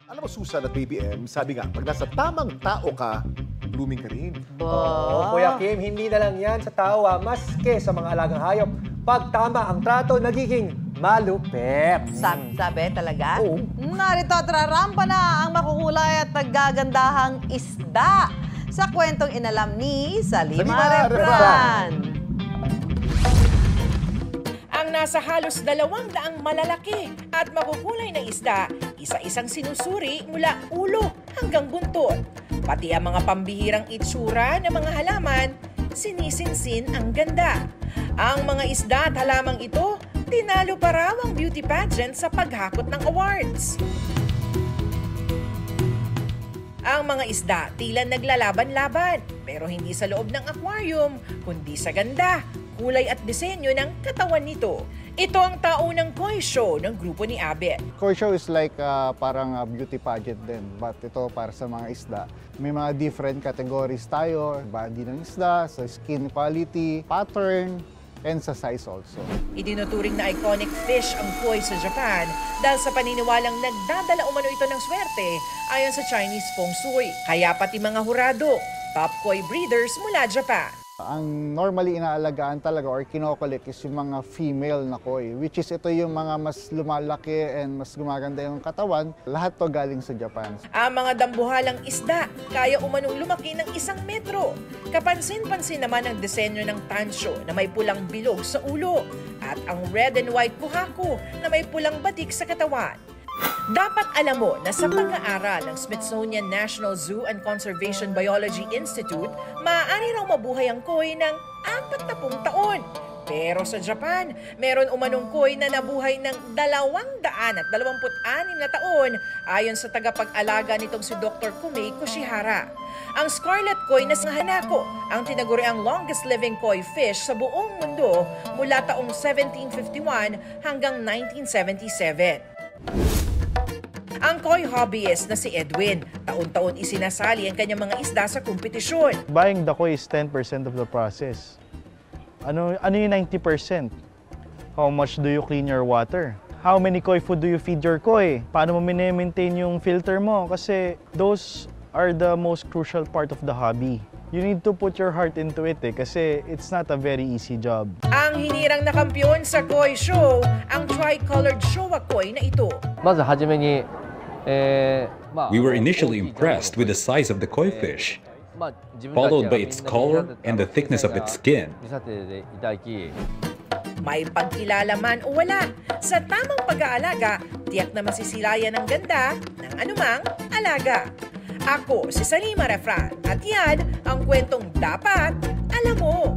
Alam mo, Susan at Baby M, sabi nga, pag nasa tamang tao ka, blooming ka rin. Oo, Kuya Kim, hindi na lang yan sa tao, maski sa mga alagang hayop. Pag tama ang trato, nagiging malupet. Sabi talaga? Oo. Narito at rarampa na ang makukulay at naggagandahang isda sa kwentong inalam ni Salima Refran. Ang nasa halos 200 malalaki at makukulay na isda, isa-isang sinusuri mula ulo hanggang buntot. Pati ang mga pambihirang itsura ng mga halaman, sinisinsin ang ganda. Ang mga isda at halamang ito, tinalo pa raw ang beauty pageant sa paghakot ng awards. Ang mga isda tila naglalaban-laban, pero hindi sa loob ng aquarium, kundi sa ganda, kulay at disenyo ng katawan nito. Ito ang taunang koi show ng grupo ni Abet. Koi show is like parang beauty pageant din, but ito para sa mga isda. May mga different categories tayo, body ng isda, sa skin quality, pattern, and sa size also. Itinuturing na iconic fish ang koi sa Japan dahil sa paniniwalang nagdadala umano ito ng swerte ayon sa Chinese feng shui. Kaya pati mga hurado, top koi breeders mula Japan. Ang normally inaalagaan talaga or kinokolik is yung mga female na koi, which is ito yung mga mas lumalaki and mas gumaganda yung katawan. Lahat to galing sa Japan. Ang mga dambuhalang isda kaya umanong lumaki ng 1 metro. Kapansin-pansin naman ang disenyo ng tansyo na may pulang bilog sa ulo at ang red and white kuhako na may pulang batik sa katawan. Dapat alam mo na sa pag-aaral ng Smithsonian National Zoo and Conservation Biology Institute, maaari raw mabuhay ang koi ng 40 taon. Pero sa Japan, meron umanong koi na nabuhay ng 226 na taon ayon sa tagapag-alaga nitong si Dr. Kumei Koshihara. Ang scarlet koi na si Hanako ang tinaguriang longest living koi fish sa buong mundo mula taong 1751 hanggang 1977. Ang koi hobbyist na si Edwin, taon-taon isinasali ang kanyang mga isda sa kompetisyon. Buying the koi is 10% of the process. Ano yung 90%? How much do you clean your water? How many koi food do you feed your koi? Paano mo maintain yung filter mo? Kasi those are the most crucial part of the hobby. You need to put your heart into it kasi it's not a very easy job. Ang hinirang na kampiyon sa koi show, ang tri-colored Showa koi na ito. We were initially impressed with the size of the koi fish, followed by its color and the thickness of its skin. May pagkilala man o wala, sa tamang pag-aalaga, tiyak na masisilayan ang ganda ng anumang alaga. Ako si Salima Refran at yan ang kwentong dapat alam mo.